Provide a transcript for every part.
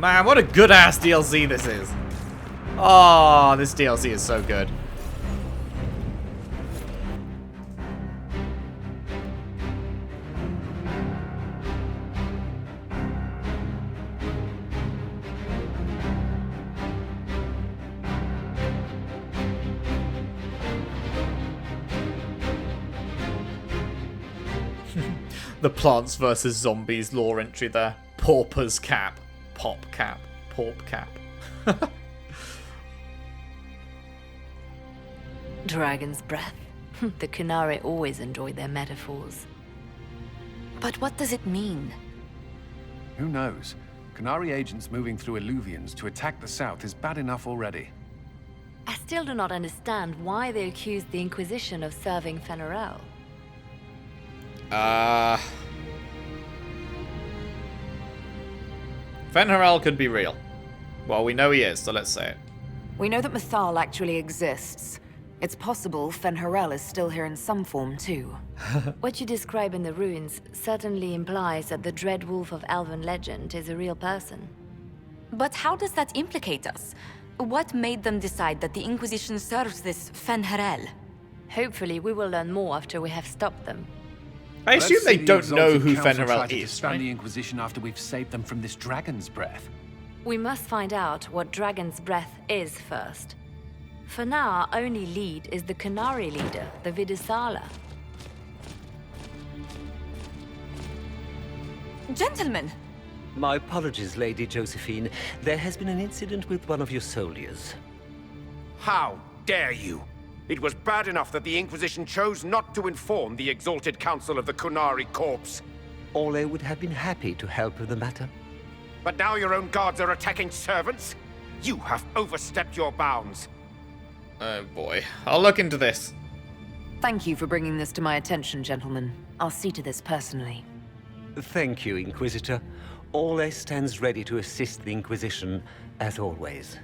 Man, what a good-ass DLC this is. Oh, this DLC is so good. The Plants vs. Zombies lore entry there. Pauper's cap. Pop cap. Paup cap. Dragon's breath. The Kunari always enjoy their metaphors. But what does it mean? Who knows? Kunari agents moving through eluvians to attack the south is bad enough already. I still do not understand why they accused the Inquisition of serving Fen'Arel. Fen'Arel could be real. Well, we know he is, so let's say it. We know that Mythal actually exists. It's possible Fen'Arel is still here in some form, too. What you describe in the ruins certainly implies that the Dread Wolf of Elven legend is a real person. But how does that implicate us? What made them decide that the Inquisition serves this Fen'Arel? Hopefully we will learn more after we have stopped them. I assume they don't know who Fen'Arel is, is, right? right? The Inquisition after we've saved them from this dragon's breath. We must find out what Dragon's Breath is first. For now, our only lead is the Kunari leader, the Vidisala. Gentlemen! My apologies, Lady Josephine. There has been an incident with one of your soldiers. How dare you? It was bad enough that the Inquisition chose not to inform the Exalted Council of the Kunari Corps. Ole would have been happy to help with the matter. But now your own guards are attacking servants? You have overstepped your bounds. Oh boy. I'll look into this. Thank you for bringing this to my attention, gentlemen. I'll see to this personally. Thank you, Inquisitor. Ole stands ready to assist the Inquisition, as always.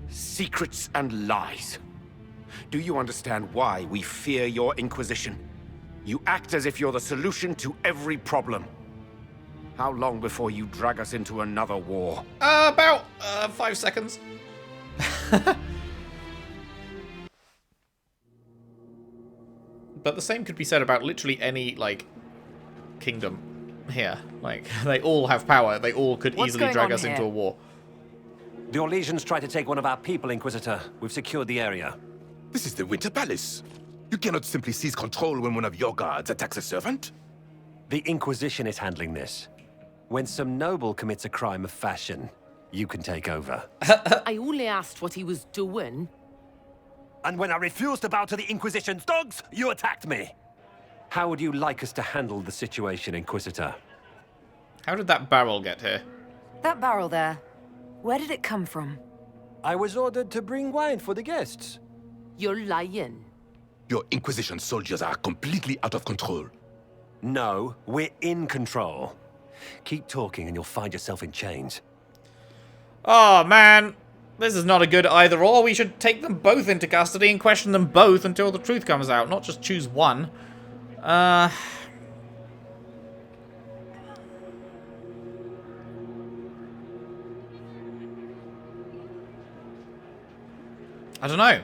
Secrets and lies. Do you understand why we fear your Inquisition? You act as if you're the solution to every problem. How long before you drag us into another war? About 5 seconds. But the same could be said about literally any, like, kingdom here. Like, they all have power. They all could easily drag us into a war. The Orlesians tried to take one of our people, Inquisitor. We've secured the area. This is the Winter Palace. You cannot simply seize control when one of your guards attacks a servant. The Inquisition is handling this. When some noble commits a crime of fashion, you can take over. I only asked what he was doing. And when I refused to bow to the Inquisition's dogs, you attacked me. How would you like us to handle the situation, Inquisitor? How did that barrel get here? That barrel there, where did it come from? I was ordered to bring wine for the guests. You're lying. Your Inquisition soldiers are completely out of control. No, we're in control. Keep talking and you'll find yourself in chains. Oh, man. This is not a good either or. We should take them both into custody and question them both until the truth comes out, not just choose one. I don't know.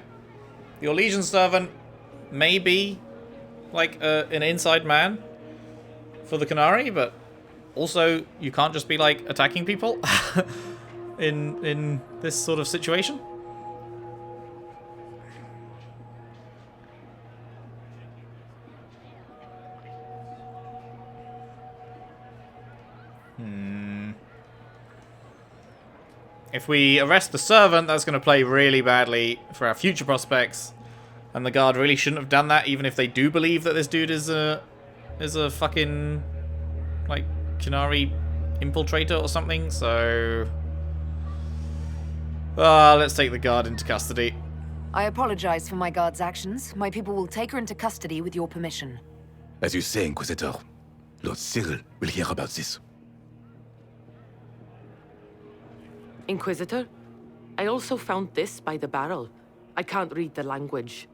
The Orlesian servant may be like an inside man for the Kunari, but also you can't just be like attacking people in this sort of situation. If we arrest the servant, that's going to play really badly for our future prospects. And the guard really shouldn't have done that, even if they do believe that this dude is a fucking, like, Kunari infiltrator or something. So, let's take the guard into custody. I apologize for my guard's actions. My people will take her into custody with your permission. As you say, Inquisitor, Lord Cyril will hear about this. Inquisitor, I also found this by the barrel. I can't read the language.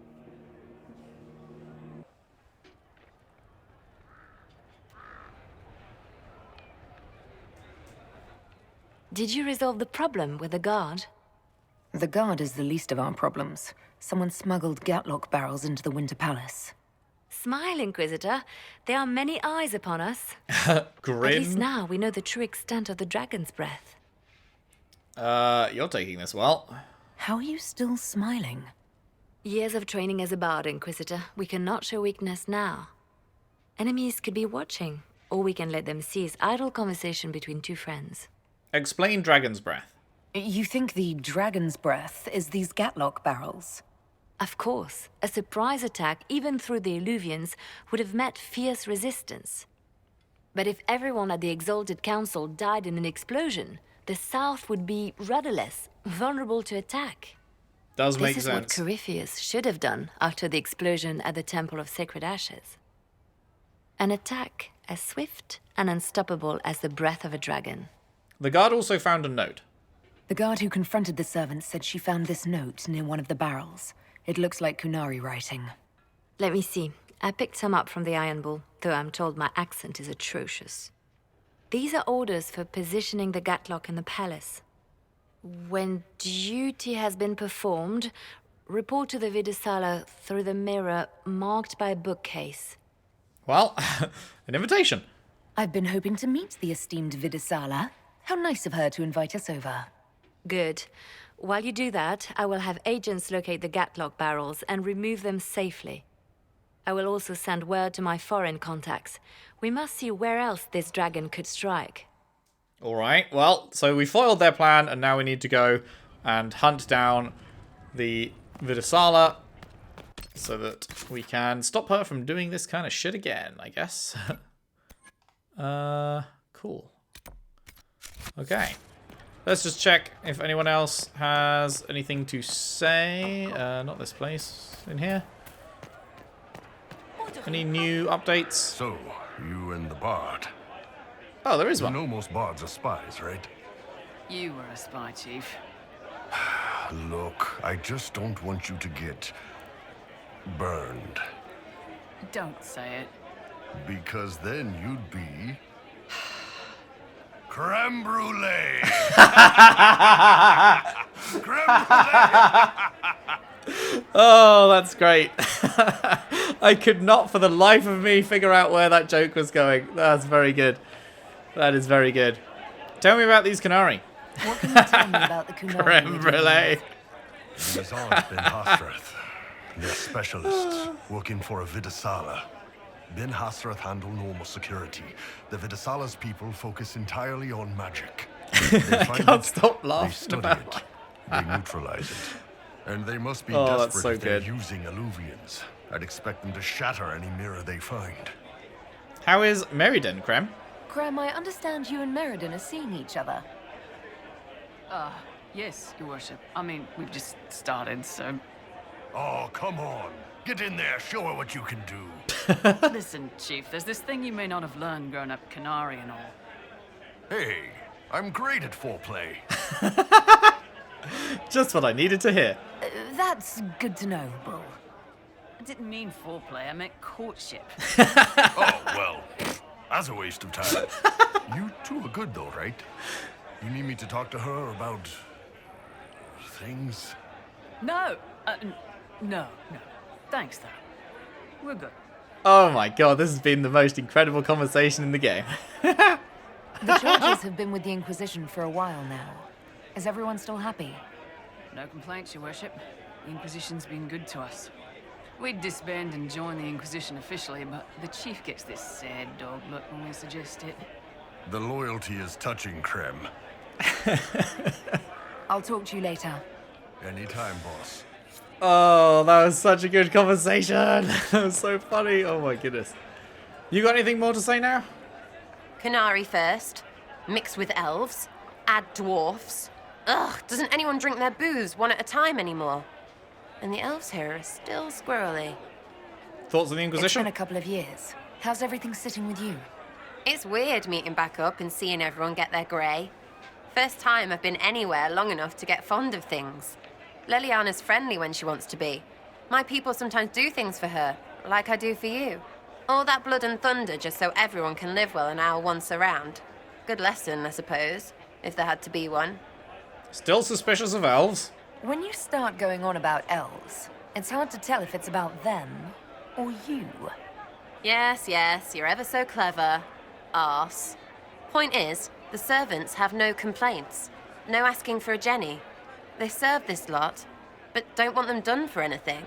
Did you resolve the problem with the guard? The guard is the least of our problems. Someone smuggled Gatlock barrels into the Winter Palace. Smile, Inquisitor. There are many eyes upon us. At least Grin. now we know the true extent of the dragon's breath. You're taking this well. How are you still smiling? Years of training as a bard, Inquisitor. We cannot show weakness now. Enemies could be watching, or we can let them seize idle conversation between two friends. Explain Dragon's Breath. You think the dragon's breath is these Gatlock barrels? Of course, a surprise attack, even through the eluvians, would have met fierce resistance. But if everyone at the Exalted Council died in an explosion, the South would be rudderless, vulnerable to attack. Does make This is what sense. Corypheus should have done after the explosion at the Temple of Sacred Ashes. An attack as swift and unstoppable as the breath of a dragon. The guard also found a note. The guard who confronted the servants said she found this note near one of the barrels. It looks like Kunari writing. Let me see. I picked some up from the Iron Bull, though I'm told my accent is atrocious. These are orders for positioning the Gatlock in the palace. When duty has been performed, report to the Vidisala through the mirror marked by a bookcase. Well, an invitation. I've been hoping to meet the esteemed Vidisala. How nice of her to invite us over. Good. While you do that, I will have agents locate the Gatlock barrels and remove them safely. I will also send word to my foreign contacts. We must see where else this dragon could strike. Alright, well, so we foiled their plan, and now we need to go and hunt down the Vidisala so that we can stop her from doing this kind of shit again, I guess. Cool. Okay. Let's just check if anyone else has anything to say. Not this place. In here. Any new updates? So, you and the bard. Oh, there is You one. know most bards are spies, right? You were a spy, Chief. Look, I just don't want you to get burned. Don't say it. Because then you'd be creme brulee. Creme brulee. Oh, that's great. I could not for the life of me figure out where that joke was going. That's very good. That is very good. Tell me about these Canary. What can you tell me about the Kunari? Creme brulee. These aren't Ben Hasrath. They're specialists working for a Vidisala. Ben Hasrath handle normal security. The Vidisala's people focus entirely on magic. They I find can't it, stop they laughing study about it, they neutralize it. And they must be Oh, that's desperate so if they're good. using eluvians. I'd expect them to shatter any mirror they find. How is Meriden, Creme? Graham, I understand you and Meriden are seeing each other. Yes, Your Worship. I mean, we've just started, so... Oh, come on. Get in there, show her what you can do. Listen, Chief, there's this thing you may not have learned growing up Canary and all. Hey, I'm great at foreplay. Just what I needed to hear. That's good to know, Bull. I didn't mean foreplay, I meant courtship. Oh, well, that's a waste of time. You two are good though, right? You need me to talk to her about... things? No! No. Thanks, though. We're good. Oh my god, this has been the most incredible conversation in the game. The Georges have been with the Inquisition for a while now. Is everyone still happy? No complaints, Your Worship. The Inquisition's been good to us. We'd disband and join the Inquisition officially, but the Chief gets this sad dog look when we suggest it. The loyalty is touching, Creme. I'll talk to you later. Anytime, boss. Oh, that was such a good conversation. That was so funny. Oh my goodness. You got anything more to say now? Canary first, mix with elves, add dwarfs. Ugh, doesn't anyone drink their booze one at a time anymore? And the elves here are still squirrely. Thoughts on the It's Inquisition? been a couple of years. How's everything sitting with you? It's weird meeting back up and seeing everyone get their grey. First time I've been anywhere long enough to get fond of things. Liliana's friendly when she wants to be. My people sometimes do things for her, like I do for you. All that blood and thunder just so everyone can live well an hour once around. Good lesson, I suppose. if there had to be one. Still suspicious of elves. When you start going on about elves, it's hard to tell if it's about them or you. Yes, yes, you're ever so clever. Arse. Point is, the servants have no complaints. No asking for a Jenny. They serve this lot, but don't want them done for anything.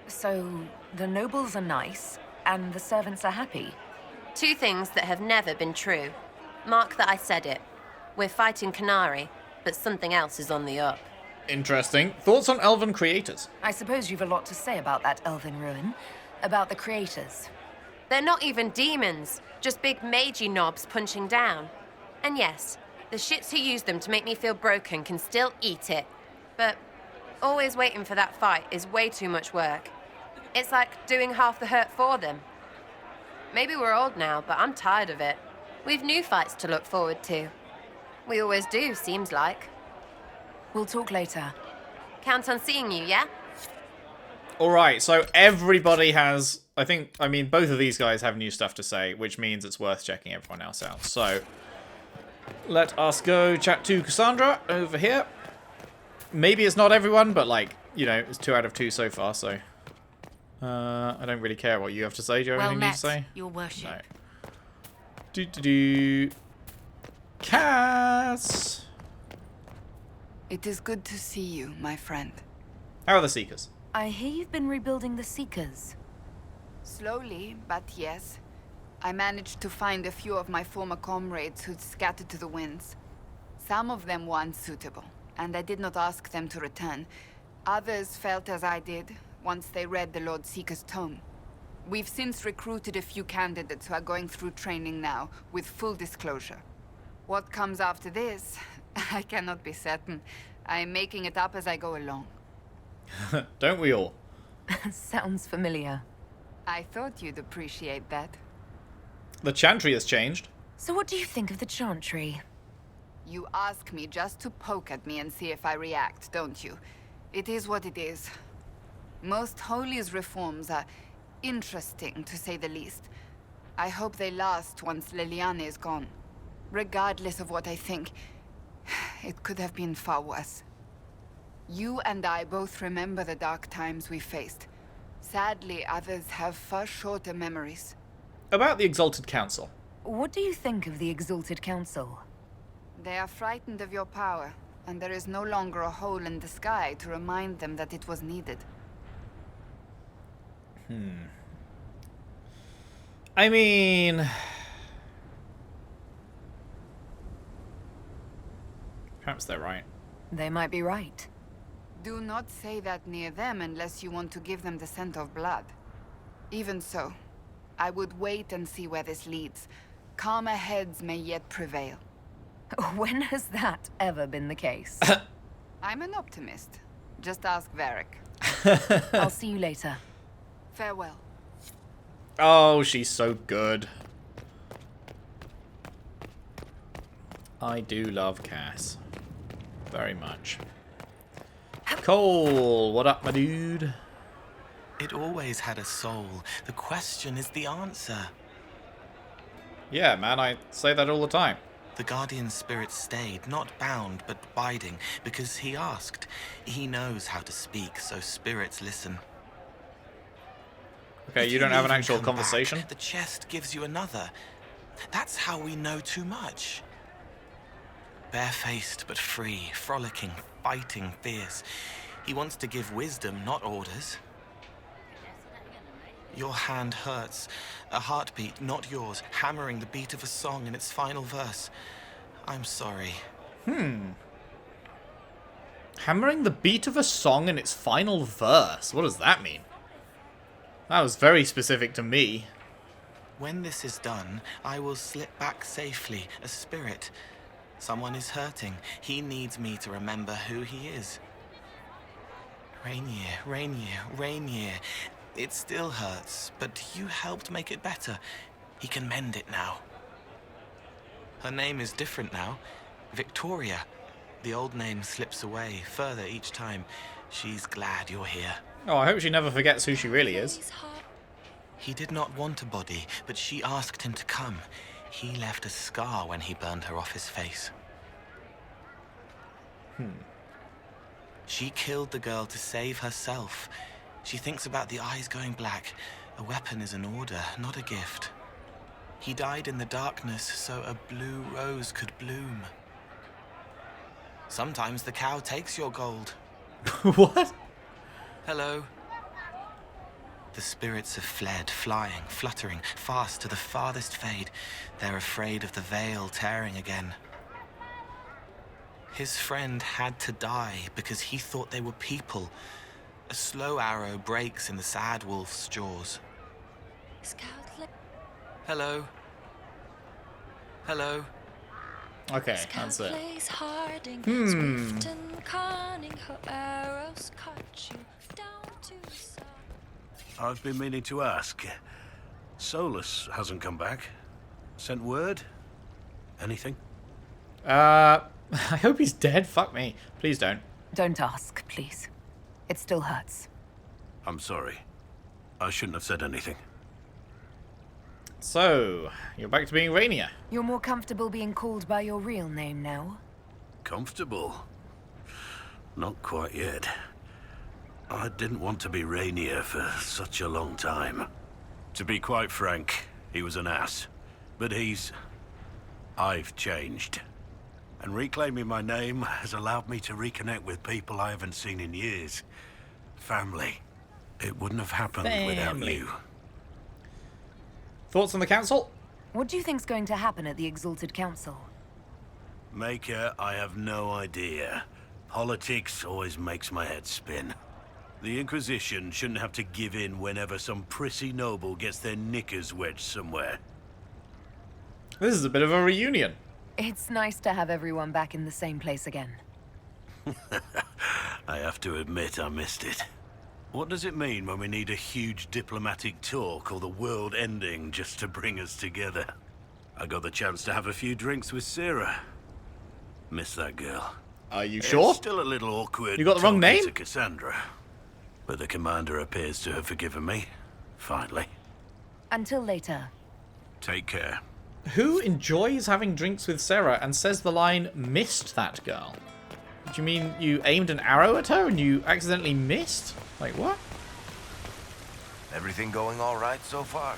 So, the nobles are nice, and the servants are happy? Two things that have never been true. Mark that I said it. We're fighting Canary, but something else is on the up. Interesting. Thoughts on elven creators? I suppose you've a lot to say about that elven ruin. About the creators. They're not even demons, just big magey knobs punching down. And yes, the shits who use them to make me feel broken can still eat it. But always waiting for that fight is way too much work. It's like doing half the hurt for them. Maybe we're old now, but I'm tired of it. We've new fights to look forward to. We always do, seems like. We'll talk later. Count on seeing you, yeah? Alright, so everybody has... I mean, both of these guys have new stuff to say, which means it's worth checking everyone else out. So, let us go chat to Cassandra over here. Maybe it's not everyone, but, like, you know, it's 2 out of 2 so far, so... I don't really care what you have to say. Do you have anything new to say? Your worship. No. Cass! It is good to see you, my friend. How are the Seekers? I hear you've been rebuilding the Seekers. Slowly, but yes. I managed to find a few of my former comrades who'd scattered to the winds. Some of them were unsuitable, and I did not ask them to return. Others felt as I did, once they read the Lord Seeker's tome. We've since recruited a few candidates who are going through training now, with full disclosure. What comes after this, I cannot be certain. I'm making it up as I go along. Don't we all? Sounds familiar. I thought you'd appreciate that. The Chantry has changed. So what do you think of the Chantry? You ask me just to poke at me and see if I react, don't you? It is what it is. Most Holy's reforms are interesting, to say the least. I hope they last once Leliane is gone. Regardless of what I think, it could have been far worse. You and I both remember the dark times we faced. Sadly, others have far shorter memories. About the Exalted Council. What do you think of the Exalted Council? They are frightened of your power, and there is no longer a hole in the sky to remind them that it was needed. I mean... perhaps they're right. They might be right. Do not say that near them unless you want to give them the scent of blood. Even so, I would wait and see where this leads. Calmer heads may yet prevail. When has that ever been the case? I'm an optimist. Just ask Varric. I'll see you later. Farewell. Oh, she's so good. I do love Cass. Very much. Cole, what up, my dude? It always had a soul. The question is the answer. Yeah, man, I say that all the time. The guardian spirit stayed, not bound, but biding, because he asked. He knows how to speak, so spirits listen. Okay, you don't have an actual conversation? The chest gives you another. That's how we know too much. Barefaced but free, frolicking, fighting fierce. He wants to give wisdom, not orders. Your hand hurts. A heartbeat, not yours, hammering the beat of a song in its final verse. I'm sorry. Hammering the beat of a song in its final verse. What does that mean? That was very specific to me. When this is done, I will slip back safely, a spirit. Someone is hurting. He needs me to remember who he is. Rainier, Rainier, Rainier. It still hurts, but you helped make it better. He can mend it now. Her name is different now. Victoria. The old name slips away, further each time. She's glad you're here. Oh, I hope she never forgets who she really is. He did not want a body, but she asked him to come. He left a scar when he burned her off his face. She killed the girl to save herself. She thinks about the eyes going black. A weapon is an order, not a gift. He died in the darkness so a blue rose could bloom. Sometimes the cow takes your gold. What? Hello. The spirits have fled, flying, fluttering, fast to the farthest fade. They're afraid of the veil tearing again. His friend had to die because he thought they were people. A slow arrow breaks in the sad wolf's jaws. Hello. Hello. Okay, that's it. I've been meaning to ask. Solus hasn't come back. Sent word? Anything? I hope he's dead. Fuck me. Please don't. Don't ask, please. It still hurts. I'm sorry. I shouldn't have said anything. So, you're back to being Rainier. You're more comfortable being called by your real name now? Comfortable? Not quite yet. I didn't want to be Rainier for such a long time. To be quite frank, he was an ass. But I've changed. And reclaiming my name has allowed me to reconnect with people I haven't seen in years. Family. It wouldn't have happened without you. Thoughts on the council? What do you think's going to happen at the Exalted Council? Maker, I have no idea. Politics always makes my head spin. The Inquisition shouldn't have to give in whenever some prissy noble gets their knickers wedged somewhere. This is a bit of a reunion. It's nice to have everyone back in the same place again. I have to admit I missed it. What does it mean when we need a huge diplomatic talk or the world ending just to bring us together? I got the chance to have a few drinks with Sarah. Miss that girl. Are you sure? It's still a little awkward. You got the wrong talking name? to Cassandra. But the commander appears to have forgiven me. Finally. Until later. Take care. Who enjoys having drinks with Sarah and says the line, missed that girl? Do you mean you aimed an arrow at her and you accidentally missed? Like, what? Everything going all right so far?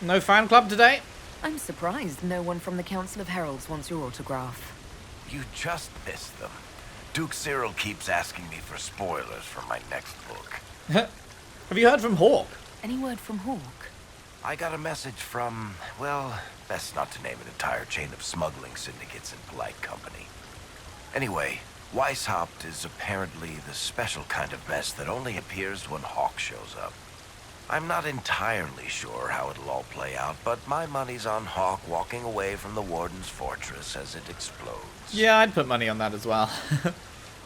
No fan club today? I'm surprised no one from the Council of Heralds wants your autograph. You just missed them. Duke Cyril keeps asking me for spoilers for my next book. Have you heard from Hawk? Any word from Hawk? I got a message from, well, best not to name an entire chain of smuggling syndicates in polite company. Anyway, Weishaupt is apparently the special kind of mess that only appears when Hawk shows up. I'm not entirely sure how it'll all play out, but my money's on Hawk walking away from the Warden's fortress as it explodes. Yeah, I'd put money on that as well.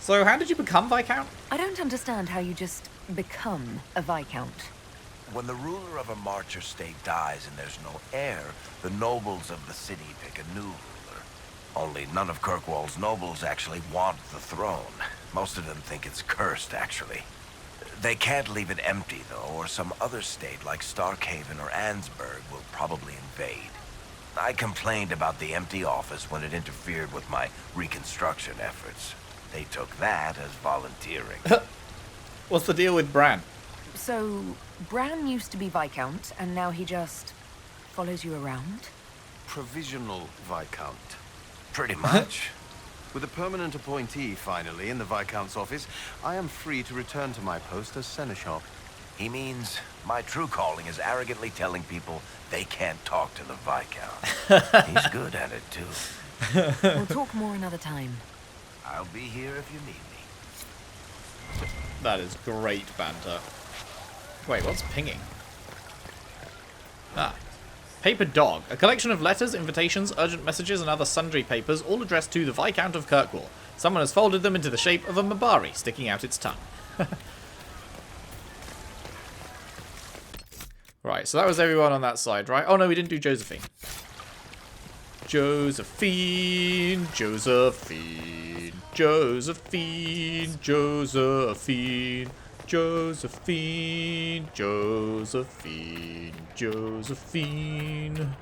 So, how did you become Viscount? I don't understand how you just become a Viscount. When the ruler of a marcher state dies and there's no heir, the nobles of the city pick a new ruler. Only none of Kirkwall's nobles actually want the throne. Most of them think it's cursed, actually. They can't leave it empty, though, or some other state like Starkhaven or Ansburg will probably invade. I complained about the empty office when it interfered with my reconstruction efforts. They took that as volunteering. What's the deal with Bran? So, Bran used to be Viscount, and now he just follows you around? Provisional Viscount. Pretty much. With a permanent appointee, finally, in the Viscount's office, I am free to return to my post as Seneschal. He means my true calling is arrogantly telling people they can't talk to the Viscount. He's good at it, too. We'll talk more another time. I'll be here if you need me. That is great banter. Wait, what's pinging? Ah. Paper Dog. A collection of letters, invitations, urgent messages, and other sundry papers, all addressed to the Viscount of Kirkwall. Someone has folded them into the shape of a Mabari, sticking out its tongue. Right, so that was everyone on that side, right? Oh no, we didn't do Josephine. Josephine, Josephine, Josephine, Josephine, Josephine, Josephine, Josephine,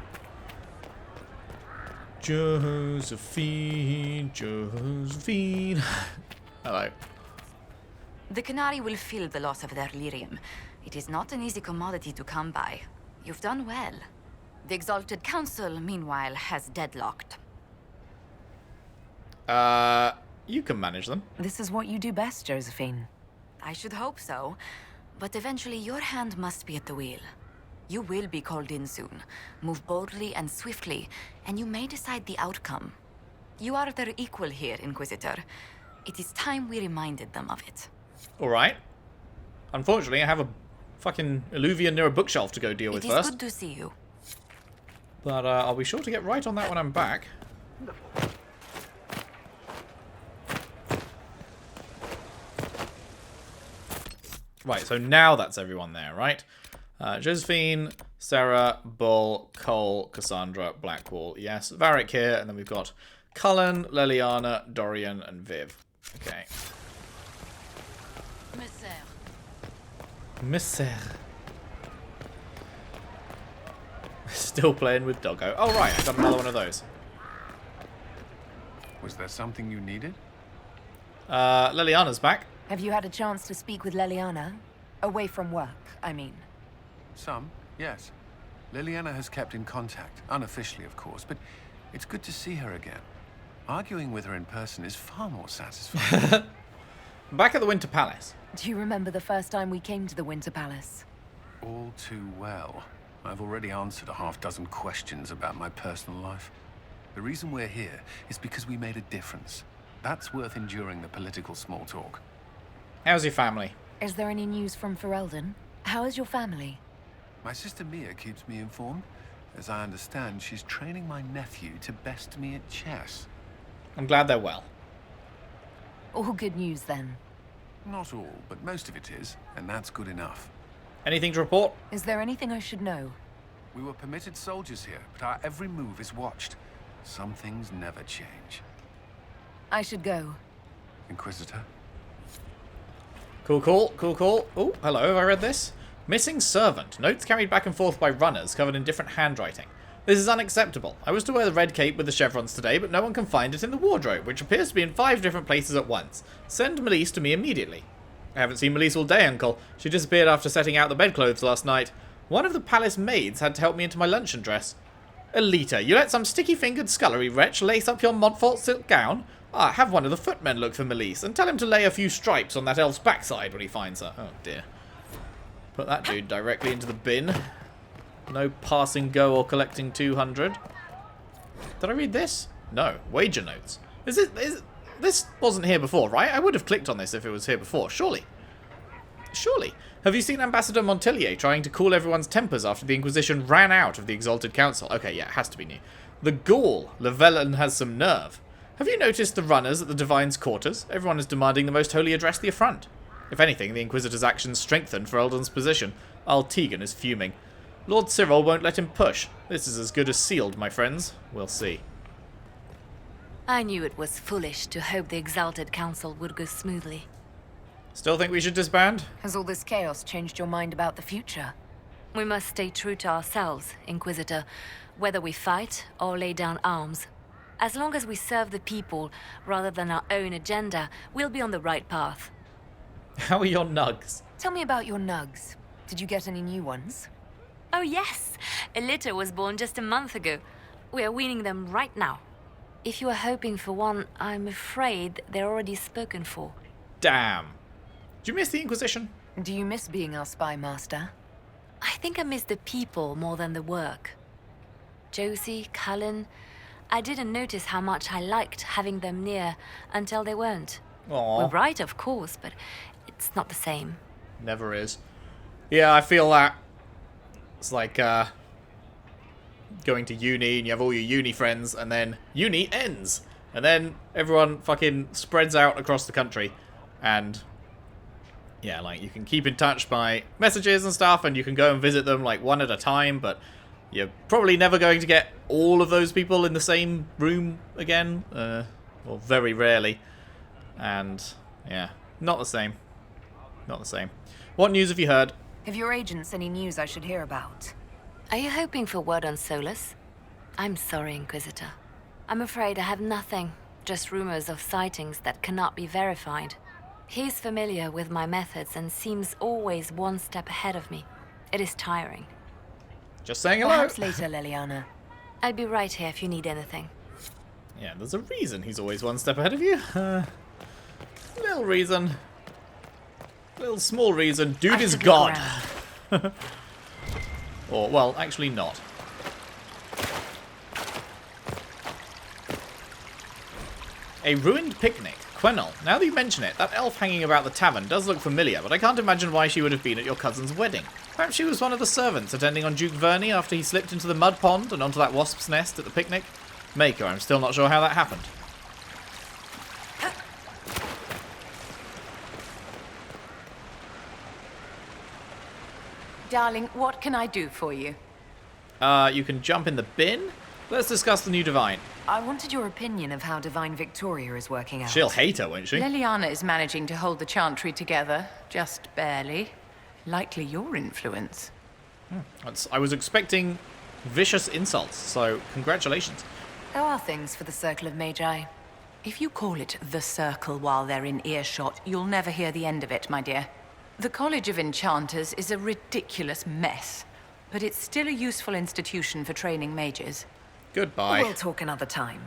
Josephine, Josephine. Hello. The Canary will feel the loss of their lyrium. It is not an easy commodity to come by. You've done well. The Exalted Council, meanwhile, has deadlocked. You can manage them. This is what you do best, Josephine. I should hope so. But eventually your hand must be at the wheel. You will be called in soon. Move boldly and swiftly, and you may decide the outcome. You are their equal here, Inquisitor. It is time we reminded them of it. Alright. Unfortunately, I have a fucking eluvian near a bookshelf to go deal with first. It is good to see you. But I'll be sure to get right on that when I'm back. Right, so now that's everyone there, right? Josephine, Sarah, Bull, Cole, Cassandra, Blackwall. Yes, Varric here, and then we've got Cullen, Leliana, Dorian, and Viv. Okay. Misser. Still playing with Doggo. Oh, right, I got another one of those. Was there something you needed? Leliana's back. Have you had a chance to speak with Leliana? Away from work, I mean. Some, yes. Liliana has kept in contact, unofficially of course, but it's good to see her again. Arguing with her in person is far more satisfying. Back at the Winter Palace. Do you remember the first time we came to the Winter Palace? All too well. I've already answered a half-dozen questions about my personal life. The reason we're here is because we made a difference. That's worth enduring the political small talk. How's your family? Is there any news from Ferelden? How is your family? My sister Mia keeps me informed. As I understand, she's training my nephew to best me at chess. I'm glad they're well. All good news, then. Not all, but most of it is, and that's good enough. Anything to report? Is there anything I should know? We were permitted soldiers here, but our every move is watched. Some things never change. I should go. Inquisitor? Cool. Oh, hello, have I read this? Missing servant. Notes carried back and forth by runners, covered in different handwriting. This is unacceptable. I was to wear the red cape with the chevrons today, but no one can find it in the wardrobe, which appears to be in 5 different places at once. Send Melise to me immediately. I haven't seen Melise all day, Uncle. She disappeared after setting out the bedclothes last night. One of the palace maids had to help me into my luncheon dress. Elita, you let some sticky-fingered scullery wretch lace up your Montfort silk gown? Ah, have one of the footmen look for Melise, and tell him to lay a few stripes on that elf's backside when he finds her. Oh, dear. Put that dude directly into the bin. No passing go or collecting 200. Did I read this? No. Wager notes. This wasn't here before, right? I would have clicked on this if it was here before. Surely. Have you seen Ambassador Montelier trying to cool everyone's tempers after the Inquisition ran out of the Exalted Council? Okay, yeah, it has to be new. The Gaul. Llewellyn has some nerve. Have you noticed the runners at the Divine's quarters? Everyone is demanding the most holy address the affront. If anything, the Inquisitor's actions strengthened Ferelden's position. Tegan is fuming. Lord Cyril won't let him push. This is as good as sealed, my friends. We'll see. I knew it was foolish to hope the Exalted Council would go smoothly. Still think we should disband? Has all this chaos changed your mind about the future? We must stay true to ourselves, Inquisitor, whether we fight or lay down arms. As long as we serve the people rather than our own agenda, we'll be on the right path. How are your nugs? Tell me about your nugs. Did you get any new ones? Oh yes! A litter was born just a month ago. We are weaning them right now. If you are hoping for one, I'm afraid they're already spoken for. Damn. Do you miss the Inquisition? Do you miss being our spy master? I think I miss the people more than the work. Josie, Cullen... I didn't notice how much I liked having them near until they weren't. Aww. We're right, of course, but it's not the same. Never is. Yeah, I feel that. It's like going to uni and you have all your uni friends and then uni ends. And then everyone fucking spreads out across the country. And yeah, like you can keep in touch by messages and stuff and you can go and visit them like one at a time, but you're probably never going to get all of those people in the same room again. Or very rarely. And yeah, not the same. Not the same. What news have you heard? Have your agents any news I should hear about? Are you hoping for word on Solus? I'm sorry, Inquisitor. I'm afraid I have nothing. Just rumors of sightings that cannot be verified. He's familiar with my methods and seems always one step ahead of me. It is tiring. Just saying hello. Perhaps later, Leliana. I'll be right here if you need anything. Yeah, there's a reason he's always one step ahead of you. Little reason. Little small reason. Dude is God. Or, well, actually not. A ruined picnic. Quenol, now that you mention it, that elf hanging about the tavern does look familiar, but I can't imagine why she would have been at your cousin's wedding. Perhaps she was one of the servants attending on Duke Verney after he slipped into the mud pond and onto that wasp's nest at the picnic. Maker, I'm still not sure how that happened. Darling, what can I do for you? You can jump in the bin? Let's discuss the new Divine. I wanted your opinion of how Divine Victoria is working out. She'll hate her, won't she? Leliana is managing to hold the Chantry together, just barely. Likely your influence. I was expecting vicious insults, so congratulations. How are things for the Circle of Magi? If you call it the Circle while they're in earshot, you'll never hear the end of it, my dear. The College of Enchanters is a ridiculous mess, but it's still a useful institution for training mages. Goodbye. We'll talk another time.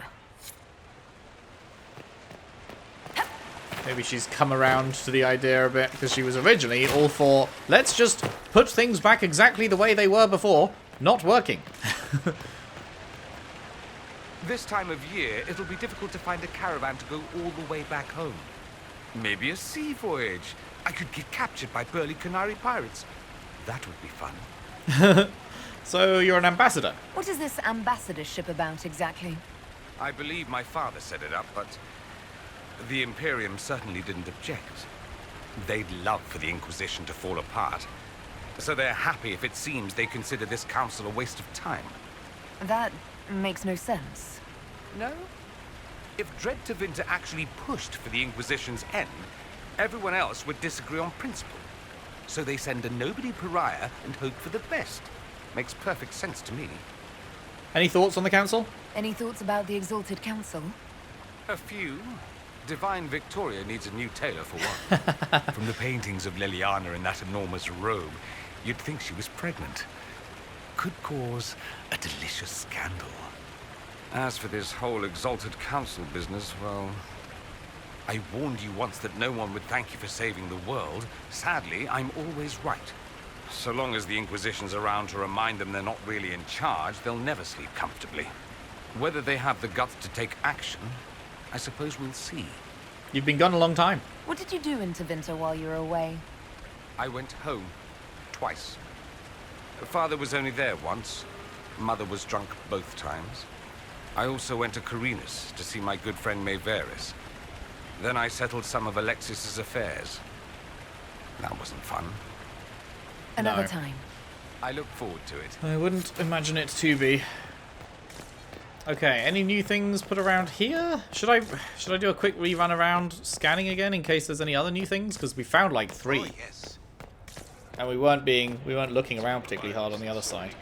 Maybe she's come around to the idea a bit, because she was originally all for, let's just put things back exactly the way they were before, not working. This time of year, it'll be difficult to find a caravan to go all the way back home. Maybe a sea voyage. I could get captured by burly Canary pirates. That would be fun. So you're an ambassador? What is this ambassadorship about exactly? I believe my father set it up, but the Imperium certainly didn't object. They'd love for the Inquisition to fall apart. So they're happy if it seems they consider this council a waste of time. That makes no sense. No? If Dread to Winter actually pushed for the Inquisition's end, everyone else would disagree on principle. So they send a nobody pariah and hope for the best. Makes perfect sense to me. Any thoughts on the council? Any thoughts about the Exalted Council? A few. Divine Victoria needs a new tailor for one. From the paintings of Leliana in that enormous robe, you'd think she was pregnant. Could cause a delicious scandal. As for this whole Exalted Council business, well, I warned you once that no one would thank you for saving the world. Sadly, I'm always right. So long as the Inquisition's around to remind them they're not really in charge, they'll never sleep comfortably. Whether they have the guts to take action, I suppose we'll see. You've been gone a long time. What did you do in Winter while you were away? I went home. Twice. Father was only there once. Mother was drunk both times. I also went to Carinus to see my good friend Maeveris. Then I settled some of Alexis's affairs. That wasn't fun. Another time. I look forward to it. I wouldn't imagine it to be. Okay, any new things put around here? Should I do a quick rerun around scanning again in case there's any other new things? Because we found like 3. Oh, yes. And we weren't looking around particularly hard on the other side.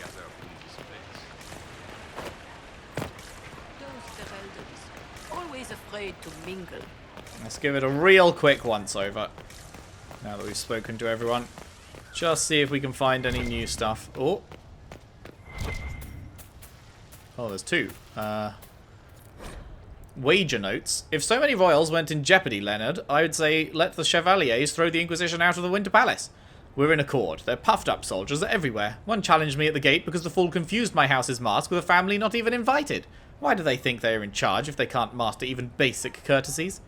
Always afraid to mingle. Let's give it a real quick once over. Now that we've spoken to everyone. Just see if we can find any new stuff. Oh. Oh, there's 2. Wager notes. If so many royals went in jeopardy, Leonard, I would say let the Chevaliers throw the Inquisition out of the Winter Palace. We're in accord. They're puffed up soldiers everywhere. One challenged me at the gate because the fool confused my house's mask with a family not even invited. Why do they think they are in charge if they can't master even basic courtesies?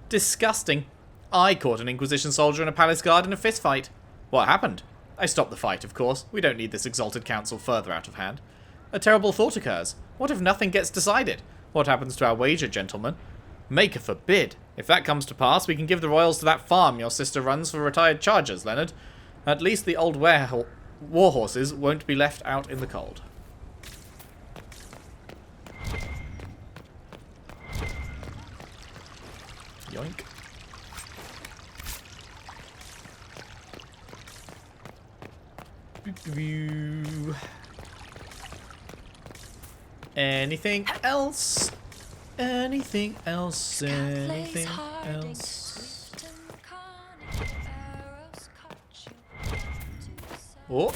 Disgusting. I caught an Inquisition soldier and a palace guard in a fistfight. What happened? I stopped the fight, of course. We don't need this Exalted Council further out of hand. A terrible thought occurs. What if nothing gets decided? What happens to our wager, gentlemen? Maker forbid. If that comes to pass, we can give the royals to that farm your sister runs for retired chargers, Leonard. At least the old war horses won't be left out in the cold. Yoink. Anything else? Anything else? Anything else? Oh.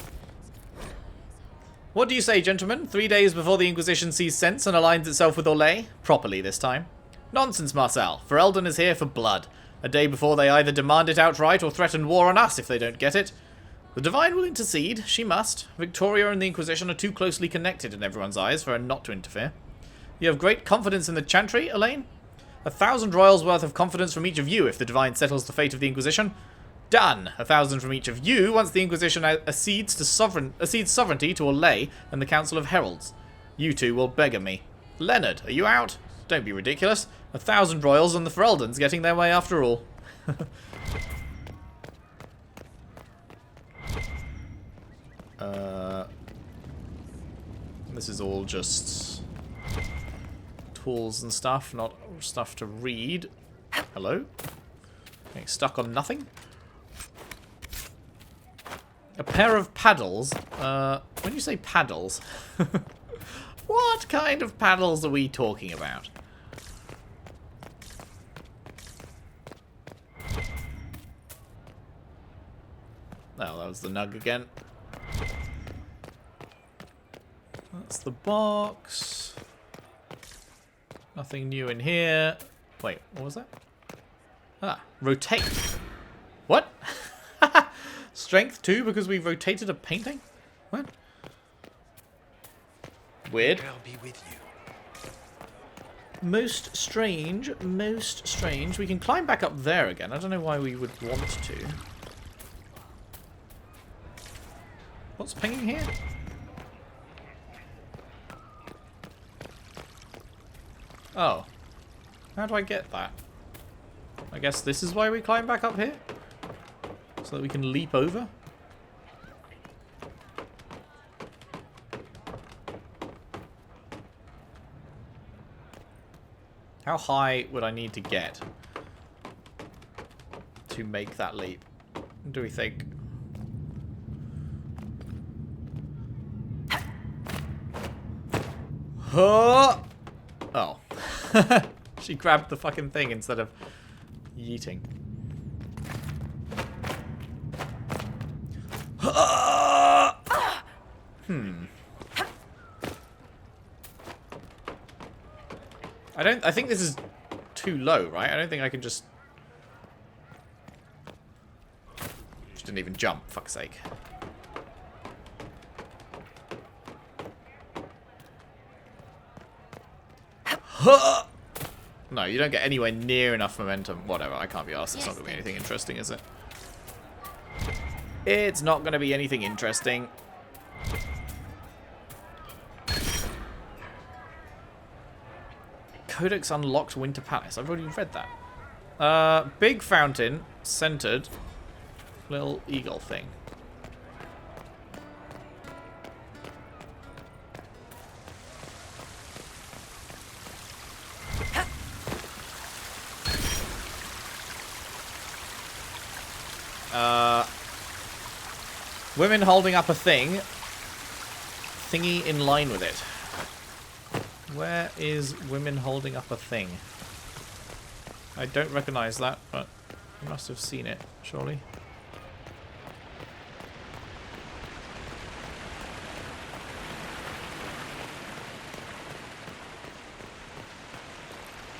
What do you say, gentlemen? 3 days before the Inquisition sees sense and aligns itself with Orlais? Properly this time. Nonsense, Marcel. Ferelden is here for blood. A day before they either demand it outright or threaten war on us if they don't get it. The Divine will intercede. She must. Victoria and the Inquisition are too closely connected in everyone's eyes for her not to interfere. You have great confidence in the Chantry, Elaine? 1,000 royals worth of confidence from each of you if the Divine settles the fate of the Inquisition. Done! 1,000 from each of you once the Inquisition accedes sovereignty to Orlais and the Council of Heralds. You two will beggar me. Leonard, are you out? Don't be ridiculous. 1,000 royals and the Fereldans getting their way after all. This is all just tools and stuff, not stuff to read. Hello? Getting stuck on nothing? A pair of paddles. When you say paddles, what kind of paddles are we talking about? Oh, that was the nug again. That's the box. Nothing new in here. Wait, what was that? Ah, rotate. What? Strength 2 because we rotated a painting? What? Weird. I'll be with you. Most strange, most strange. We can climb back up there again. I don't know why we would want to. What's pinging here? Oh. How do I get that? I guess this is why we climb back up here? So that we can leap over? How high would I need to get to make that leap? Do we think? Oh! She grabbed the fucking thing instead of yeeting. I think this is too low, right? I don't think I can just didn't even jump, fuck's sake. No, you don't get anywhere near enough momentum. Whatever, I can't be arsed. It's not going to be anything interesting, is it? It's not going to be anything interesting. Codex unlocked Winter Palace. I've already read that. Big fountain, centered, little eagle thing. Women holding up a thing. Thingy in line with it. Where is women holding up a thing? I don't recognize that, but I must have seen it, surely.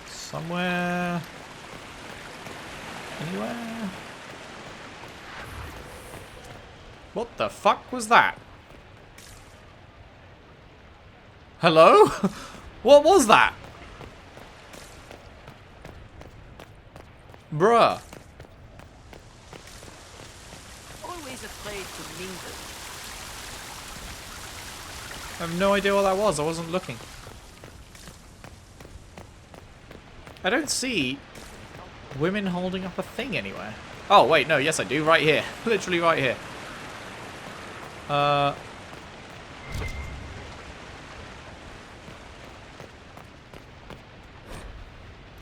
Somewhere. Anywhere. What the fuck was that? Hello? What was that? Bruh. Always afraid to mingle. I have no idea what that was. I wasn't looking. I don't see women holding up a thing anywhere. Oh, wait, no, yes I do. Right here. Literally right here.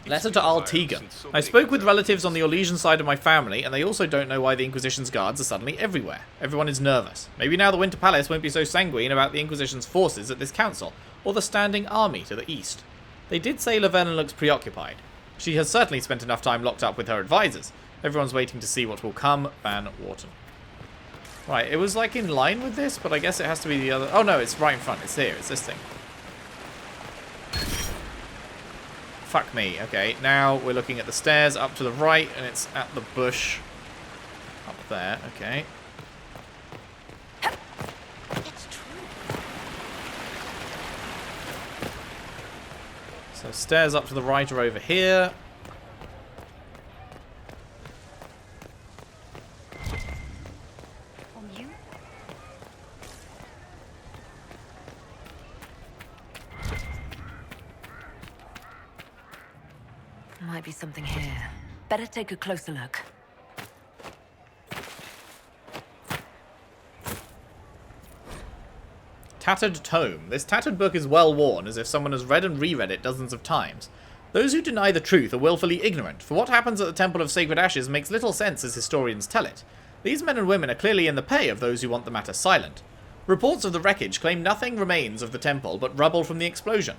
Letter to Altiga. I spoke with relatives on the Orlesian side of my family, and they also don't know why the Inquisition's guards are suddenly everywhere. Everyone is nervous. Maybe now the Winter Palace won't be so sanguine about the Inquisition's forces at this council, or the standing army to the east. They did say Lavenna looks preoccupied. She has certainly spent enough time locked up with her advisors. Everyone's waiting to see what will come. Van Wharton. Right, it was like in line with this, but I guess it has to be the other... Oh no, it's right in front. It's here. It's this thing. Fuck me. Okay, now we're looking at the stairs up to the right, and it's at the bush up there. Okay. It's true. So stairs up to the right are over here. Might be something here. Better take a closer look. Tattered tome. This tattered book is well worn, as if someone has read and reread it dozens of times. Those who deny the truth are willfully ignorant, for what happens at the Temple of Sacred Ashes makes little sense as historians tell it. These men and women are clearly in the pay of those who want the matter silent. Reports of the wreckage claim nothing remains of the temple but rubble from the explosion.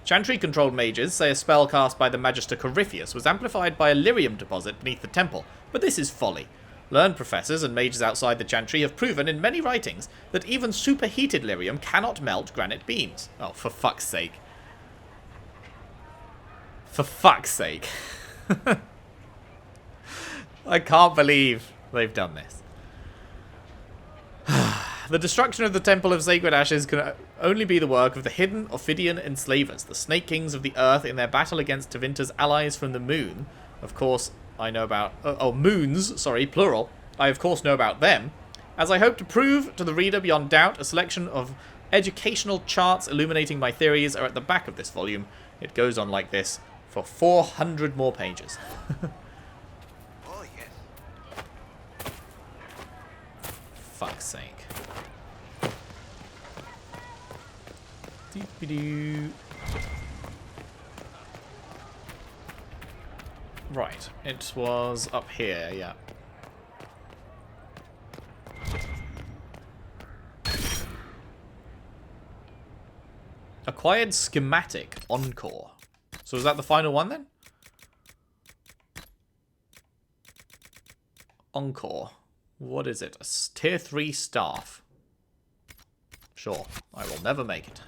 Chantry-controlled mages say a spell cast by the Magister Corypheus was amplified by a lyrium deposit beneath the temple, but this is folly. Learned professors and mages outside the Chantry have proven in many writings that even superheated lyrium cannot melt granite beams. Oh, for fuck's sake. For fuck's sake. I can't believe they've done this. The destruction of the Temple of Sacred Ashes can only be the work of the hidden Ophidian enslavers, the Snake Kings of the Earth in their battle against Tevinter's allies from the Moon. Of course, I know about... moons, sorry, plural. I of course know about them. As I hope to prove to the reader beyond doubt, a selection of educational charts illuminating my theories are at the back of this volume. It goes on like this for 400 more pages. Oh, yes. Fuck's sake. Doop-a-doo. Right, it was up here, yeah. Acquired schematic encore. So is that the final one then? Encore. What is it? A tier 3 staff. Sure, I will never make it.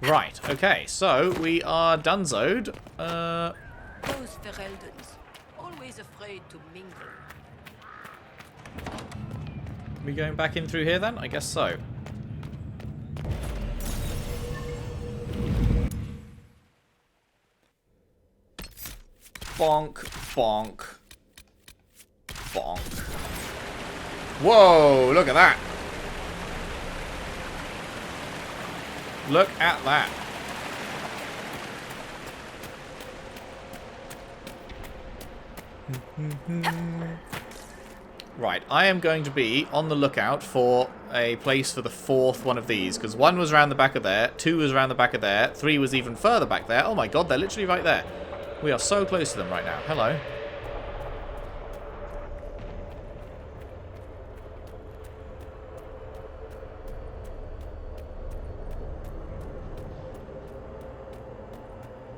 Right, okay, so we are donezoed. Those Fereldans, always afraid to mingle. We going back in through here then? I guess so. Bonk, bonk, bonk. Whoa, look at that. Look at that. Right, I am going to be on the lookout for a place for the fourth one of these, because 1 was around the back of there, 2 was around the back of there, 3 was even further back there. Oh my god, they're literally right there. We are so close to them right now. Hello.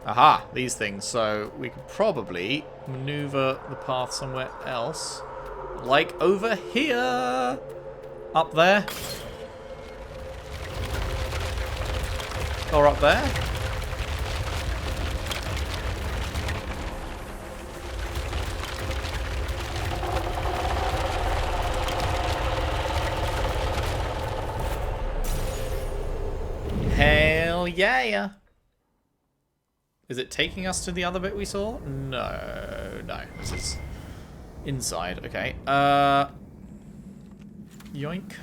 Aha, these things. So we could probably maneuver the path somewhere else. Like over here. Up there. Or up there. Hell yeah. Is it taking us to the other bit we saw? No, no. This is inside. Okay. Yoink.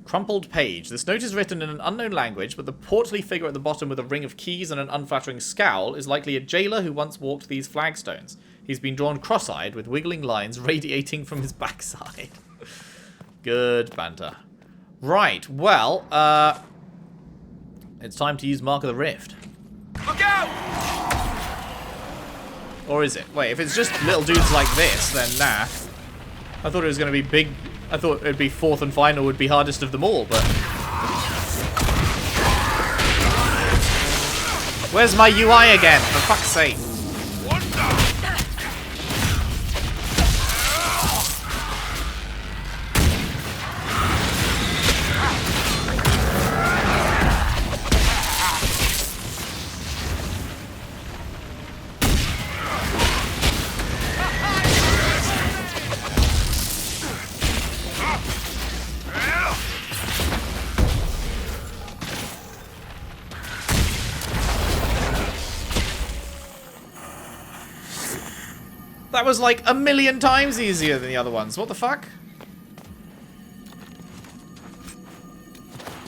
Crumpled page. This note is written in an unknown language, but the portly figure at the bottom with a ring of keys and an unflattering scowl is likely a jailer who once walked these flagstones. He's been drawn cross-eyed with wiggling lines radiating from his backside. Good banter. Right, well, it's time to use Mark of the Rift. Look out! Or is it? Wait, if it's just little dudes like this, then nah. I thought it was going to be big I thought it'd be fourth and final would be hardest of them all, but... Where's my UI again? For fuck's sake. That was like 1,000,000 times easier than the other ones. What the fuck?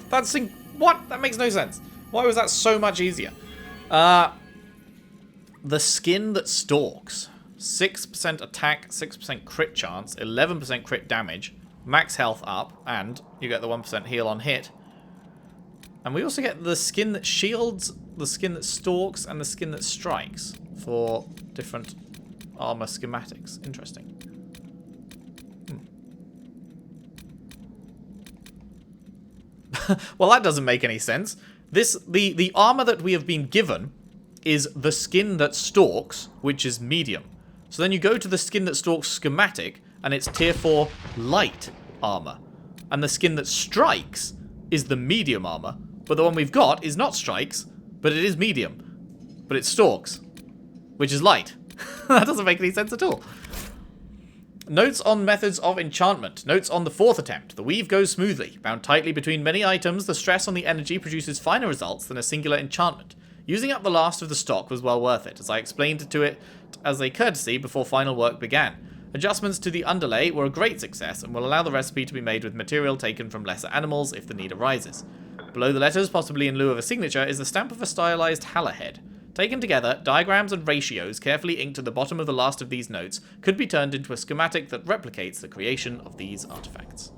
That's... What? That makes no sense. Why was that so much easier? The skin that stalks. 6% attack, 6% crit chance, 11% crit damage, max health up, and you get the 1% heal on hit. And we also get the skin that shields, the skin that stalks, and the skin that strikes for different armor schematics. Interesting. Well, that doesn't make any sense. The armor that we have been given is the skin that stalks, which is medium. So then you go to the skin that stalks schematic, and it's tier 4 light armor. And the skin that strikes is the medium armor. But the one we've got is not strikes, but it is medium. But it stalks, which is light. That doesn't make any sense at all. Notes on methods of enchantment. Notes on the 4th attempt. The weave goes smoothly. Bound tightly between many items, the stress on the energy produces finer results than a singular enchantment. Using up the last of the stock was well worth it, as I explained to it as a courtesy before final work began. Adjustments to the underlay were a great success and will allow the recipe to be made with material taken from lesser animals if the need arises. Below the letters, possibly in lieu of a signature, is the stamp of a stylized Hallerhead. Taken together, diagrams and ratios carefully inked at the bottom of the last of these notes could be turned into a schematic that replicates the creation of these artifacts.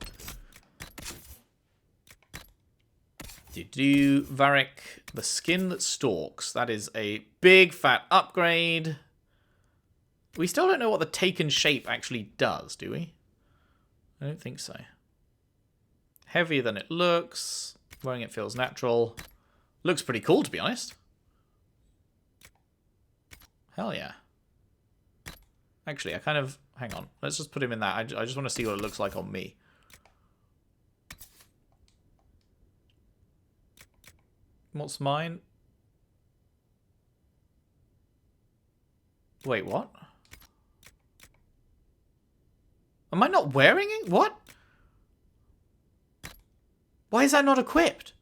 Varric, the skin that stalks. That is a big fat upgrade. We still don't know what the taken shape actually does, do we? I don't think so. Heavier than it looks. Wearing it feels natural. Looks pretty cool, to be honest. Hell yeah. Actually, I kind of... Hang on. Let's just put him in that. I just want to see what it looks like on me. What's mine? Wait, what? Am I not wearing it? What? Why is that not equipped?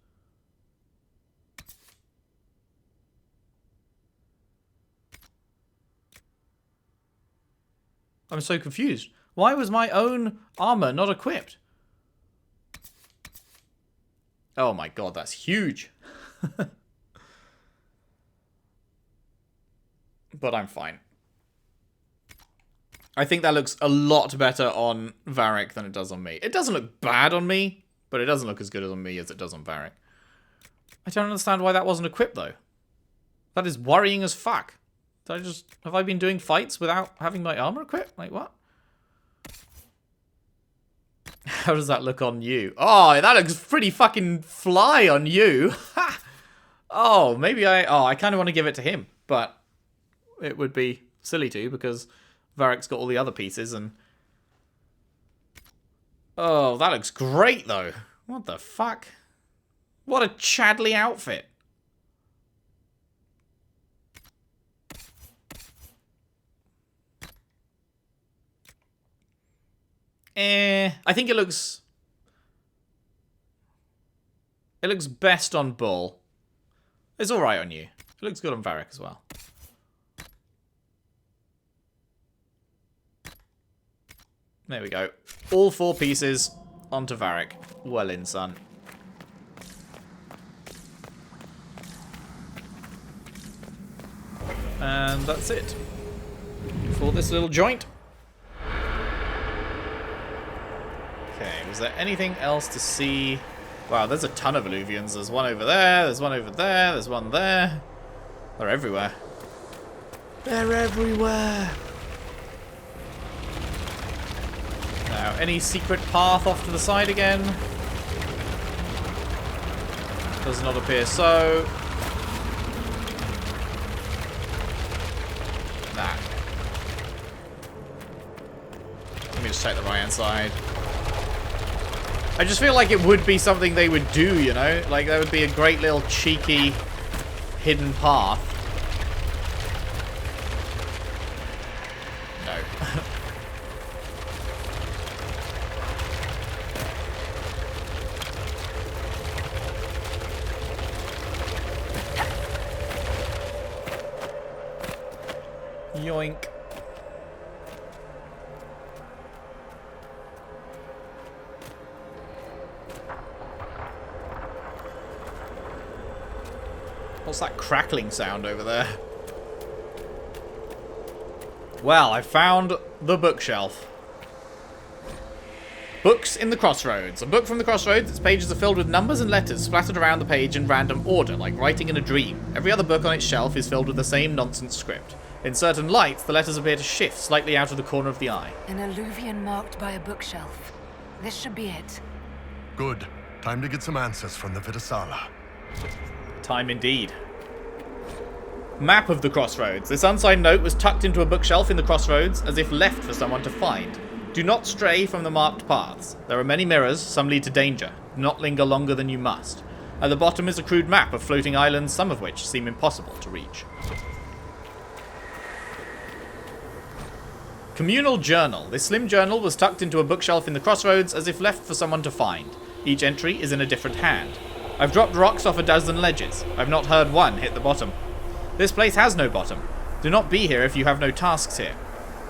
I'm so confused. Why was my own armor not equipped? Oh my god, that's huge. But I'm fine. I think that looks a lot better on Varric than it does on me. It doesn't look bad on me, but it doesn't look as good on me as it does on Varric. I don't understand why that wasn't equipped, though. That is worrying as fuck. Have I been doing fights without having my armor equipped? Like, what? How does that look on you? Oh, that looks pretty fucking fly on you. Oh, maybe I kind of want to give it to him, but it would be silly to because Varric's got all the other pieces and... Oh, that looks great, though. What the fuck? What a Chadley outfit. I think it looks best on Bull. It's alright on you. It looks good on Varric as well. There we go. All 4 pieces onto Varric. Well in, son. And that's it for this little joint. Okay, was there anything else to see? Wow, there's a ton of eluvians. There's one over there, there's one over there, there's one there. They're everywhere. They're everywhere. Now, any secret path off to the side again? Does not appear so. Nah. Let me just take the right-hand side. I just feel like it would be something they would do, you know? Like, that would be a great little cheeky hidden path. No. Yoink. What's that crackling sound over there? Well, I found the bookshelf. Books in the Crossroads. A book from the Crossroads. Its pages are filled with numbers and letters splattered around the page in random order, like writing in a dream. Every other book on its shelf is filled with the same nonsense script. In certain lights, the letters appear to shift slightly out of the corner of the eye. An eluvian marked by a bookshelf. This should be it. Good. Time to get some answers from the Vidasala. Time indeed. Map of the Crossroads. This unsigned note was tucked into a bookshelf in the Crossroads, as if left for someone to find. Do not stray from the marked paths. There are many mirrors, some lead to danger. Do not linger longer than you must. At the bottom is a crude map of floating islands, some of which seem impossible to reach. Communal Journal. This slim journal was tucked into a bookshelf in the Crossroads, as if left for someone to find. Each entry is in a different hand. I've dropped rocks off a dozen ledges. I've not heard one hit the bottom. This place has no bottom. Do not be here if you have no tasks here.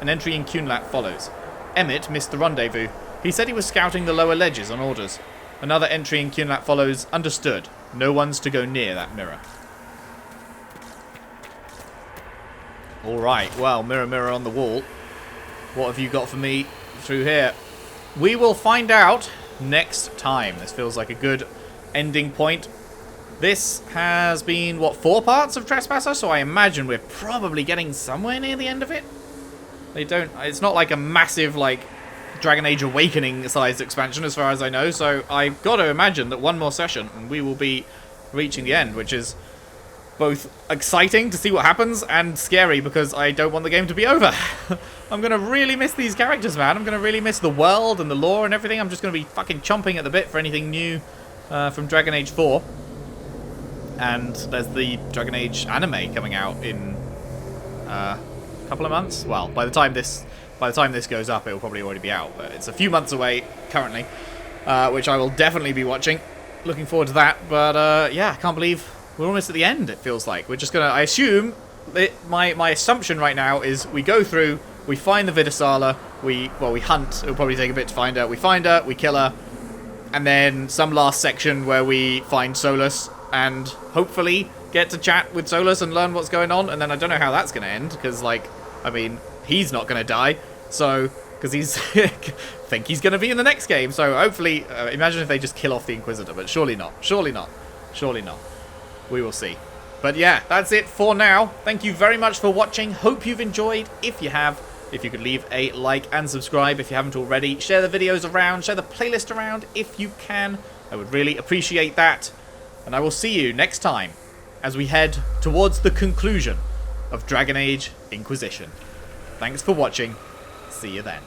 An entry in Cunlat follows. Emmett missed the rendezvous. He said he was scouting the lower ledges on orders. Another entry in Cunlat follows. Understood. No one's to go near that mirror. Alright, well, mirror, mirror on the wall. What have you got for me through here? We will find out next time. This feels like a good ending point. This has been, what, 4 parts of Trespasser? So I imagine we're probably getting somewhere near the end of it. It's not like a massive, like, Dragon Age Awakening sized expansion as far as I know. So I've got to imagine that one more session and we will be reaching the end, which is both exciting to see what happens and scary because I don't want the game to be over. I'm going to really miss these characters, man. I'm going to really miss the world and the lore and everything. I'm just going to be fucking chomping at the bit for anything new from Dragon Age 4. And there's the Dragon Age anime coming out in a couple of months. Well, by the time this goes up, it will probably already be out. But it's a few months away currently, which I will definitely be watching. Looking forward to that. But yeah, I can't believe we're almost at the end, it feels like. We're just going to... I assume... My assumption right now is we go through, we find the Vidasala, we hunt. It'll probably take a bit to find her. We find her, we kill her. And then some last section where we find Solus and hopefully get to chat with Solus and learn what's going on. And then I don't know how that's going to end because, like, I mean, he's not going to die. So... because he's think he's going to be in the next game. So hopefully, imagine if they just kill off the Inquisitor, but surely not. Surely not. Surely not. We will see. But yeah, that's it for now. Thank you very much for watching. Hope you've enjoyed. If you have, if you could leave a like and subscribe if you haven't already. Share the videos around, share the playlist around if you can. I would really appreciate that. And I will see you next time as we head towards the conclusion of Dragon Age Inquisition. Thanks for watching. See you then.